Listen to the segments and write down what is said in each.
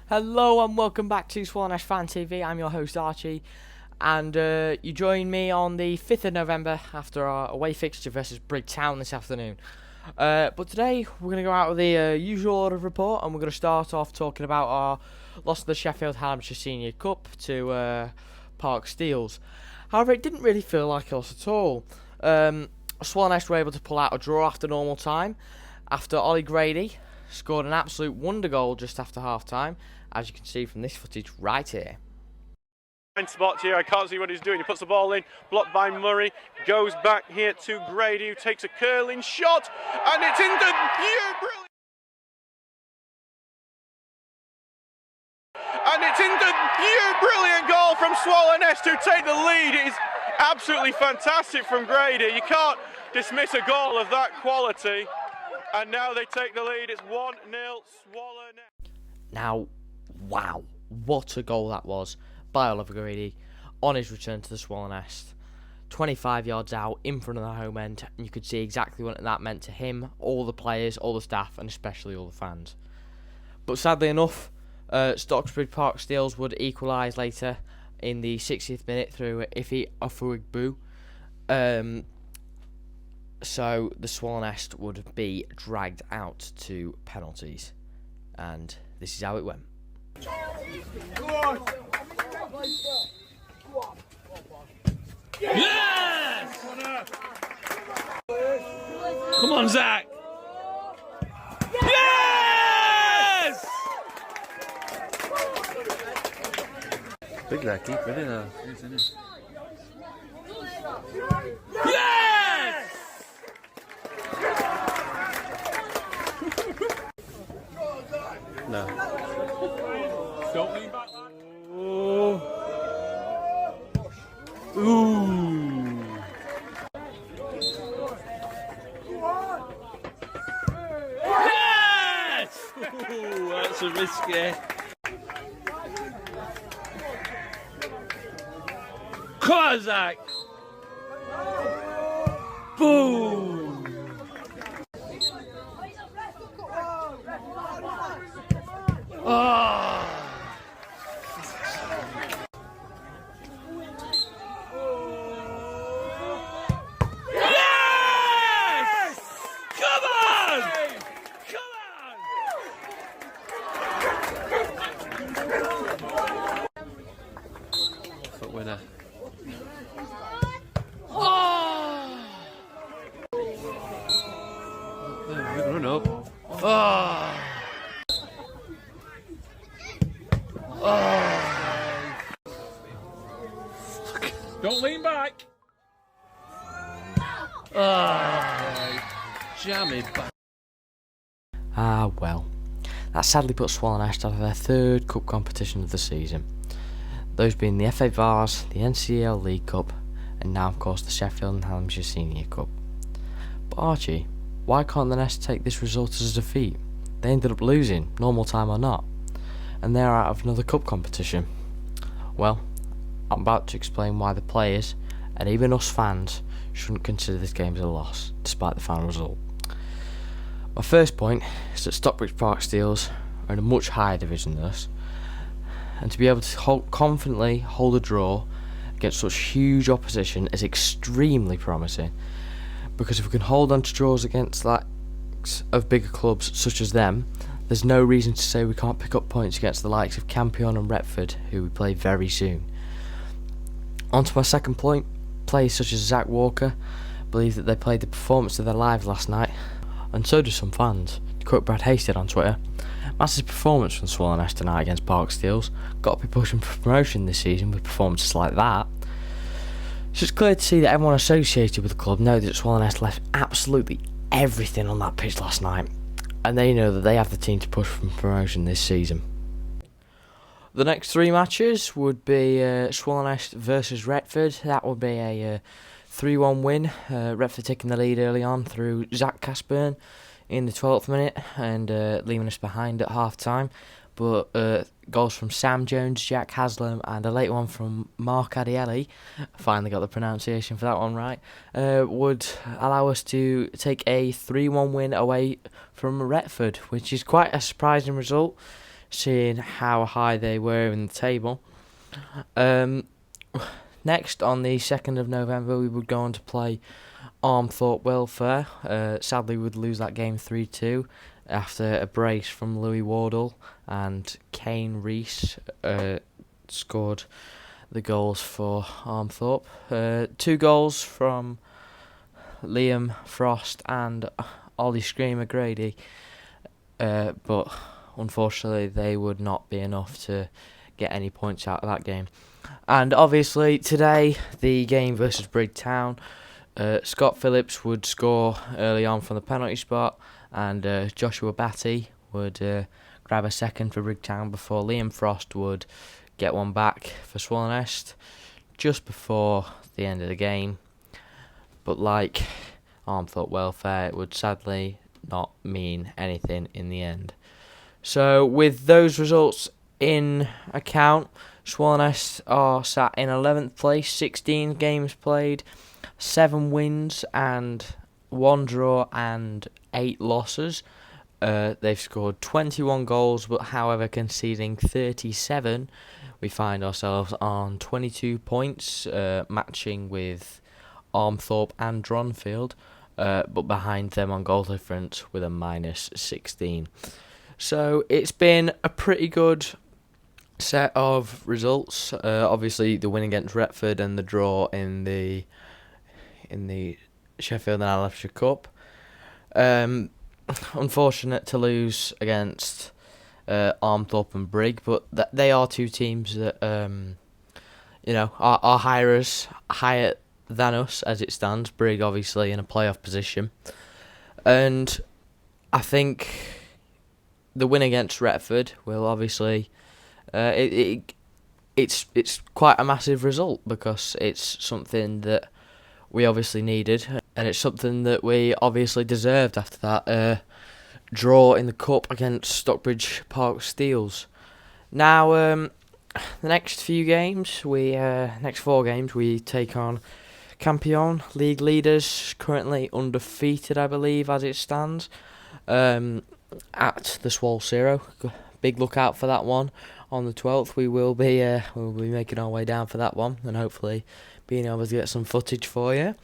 Hello and welcome back to Swanesh Fan TV. I'm your host Archie, and you join me on the 5th of November after our away fixture versus Brigg Town this afternoon. But today we're going to go out with the usual order of report, and we're going to start off talking about our loss to the Sheffield Hampshire Senior Cup to Park Steels. However, it didn't really feel like a loss at all. Swanesh were able to pull out a draw after normal time, after Ollie Grady scored an absolute wonder goal just after half time, as you can see from this footage right here. Spot here, I can't see what he's doing. He puts the ball in, blocked by Murray, goes back here to Grady, who takes a curling shot, and it's into brilliant. And it's into brilliant goal from Swanesh to take the lead. It is absolutely fantastic from Grady. You can't dismiss a goal of that quality. And now they take the lead. It's 1-0 Swanesh. Now, wow, what a goal that was by Oliver Grady on his return to the Swallow Nest. 25 yards out in front of the home end, and you could see exactly what that meant to him, all the players, all the staff, and especially all the fans. But sadly enough, Stocksbridge Park Steels would equalise later in the 60th minute through Ife Ofuigbu. So the Swallow Nest would be dragged out to penalties, and this is how it went. Yes! Come on, Zach! Yes! Big that keeper, isn't it? Yes! No. Don't lean back. Oh. Ooh. Yes! Ooh, that's a risky. Come on, Zach! Boom. Oh! Yes! Come on! Come on! Foot winner. Oh! Good run up. Oh! Oh! Don't lean back. Jam it back. Ah well, that sadly put Swallow Nest out of their third cup competition of the season. Those being the FA Vars, the NCL League Cup, and now of course the Sheffield and Hampshire Senior Cup. But Archie, why can't the Nest take this result as a defeat? They ended up losing, normal time or not, and they're out of another cup competition. Well, I'm about to explain why the players, and even us fans, shouldn't consider this game as a loss, despite the final result. My first point is that Stockbridge Park Steels are in a much higher division than us, and to be able to confidently hold a draw against such huge opposition is extremely promising, because if we can hold on to draws against likes of bigger clubs such as them, there's no reason to say we can't pick up points against the likes of Campion and Retford, who we play very soon. On to my second point, players such as Zach Walker believe that they played the performance of their lives last night, and so do some fans. To quote Brad Hasted on Twitter, massive performance from Swallow Nest tonight against Park Steels. Got to be pushing for promotion this season with performances like that. So it's clear to see that everyone associated with the club know that Swallow Nest left absolutely everything on that pitch last night, and they know that they have the team to push for promotion this season. The next three matches would be Swallow Nest versus Retford. That would be a 3-1 win. Retford taking the lead early on through Zach Casburn in the 12th minute and leaving us behind at half time. But goals from Sam Jones, Jack Haslam, and a late one from Mark Adielli. Finally got the pronunciation for that one right. Would allow us to take a 3-1 win away from Retford, which is quite a surprising result, seeing how high they were in the table. Next, on the 2nd of November, we would go on to play Armthorpe Welfare. Sadly, we would lose that game 3-2 after a brace from Louis Wardle, and Kane Rees scored the goals for Armthorpe. 2 goals from Liam Frost and Ollie Screamer Grady, but unfortunately they would not be enough to get any points out of that game. And obviously today, the game versus Brigg Town, Scott Phillips would score early on from the penalty spot, and Joshua Batty would grab a second for Brigg Town before Liam Frost would get one back for Swallownest just before the end of the game. But like Armthorpe Welfare, it would sadly not mean anything in the end. So with those results in account, Swallownest are sat in 11th place, 16 games played, 7 wins and 1 draw and 8 losses. They've scored 21 goals, but however conceding 37, we find ourselves on 22 points, matching with Armthorpe and Dronfield, but behind them on goal difference with a minus 16. So it's been a pretty good set of results. Obviously, the win against Retford and the draw in the Sheffield and Ayleshire Cup. Unfortunate to lose against Armthorpe and Brigg, but they are 2 teams that are higher than us as it stands. Brigg obviously in a playoff position, and I think the win against Retford will obviously it's quite a massive result, because it's something that we obviously needed, and it's something that we obviously deserved after that draw in the cup against Stockbridge Park Steels. Now, the next 4 games, we take on Campion, league leaders, currently undefeated, I believe, as it stands, at the Swall Zero. Big look out for that one. On the 12th, we'll be making our way down for that one, and hopefully being able to get some footage for you.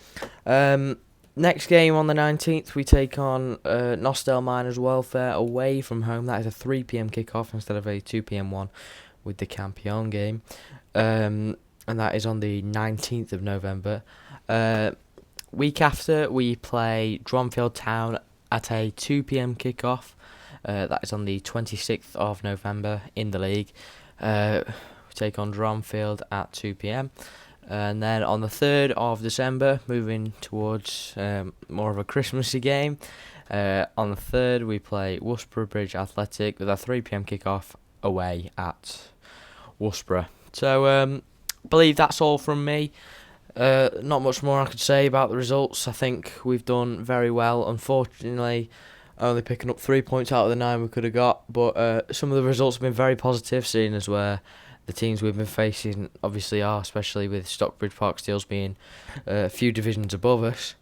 Next game on the 19th, we take on Nostell Miners Welfare away from home. That is a 3 p.m. kickoff instead of a 2 p.m. one with the Campion game. And that is on the 19th of November. Week after, we play Dronfield Town at a 2 p.m. kickoff. That is on the 26th of November in the league. We take on Dronfield at 2 p.m. And then on the 3rd of December, moving towards more of a Christmassy game, on the 3rd we play Worcester Bridge Athletic with a 3 p.m. kickoff away at Worcester. So I believe that's all from me. Not much more I could say about the results. I think we've done very well. Unfortunately, only picking up 3 points out of the 9 we could have got, but some of the results have been very positive, seeing as where the teams we've been facing obviously are, especially with Stockbridge Park Steels being a few divisions above us.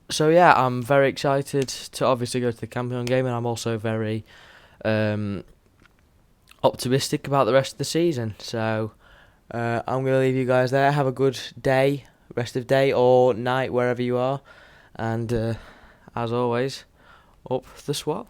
So yeah, I'm very excited to obviously go to the Campion game, and I'm also very optimistic about the rest of the season. So I'm going to leave you guys there. Have a good day, rest of day or night, wherever you are. And as always, up the Swell.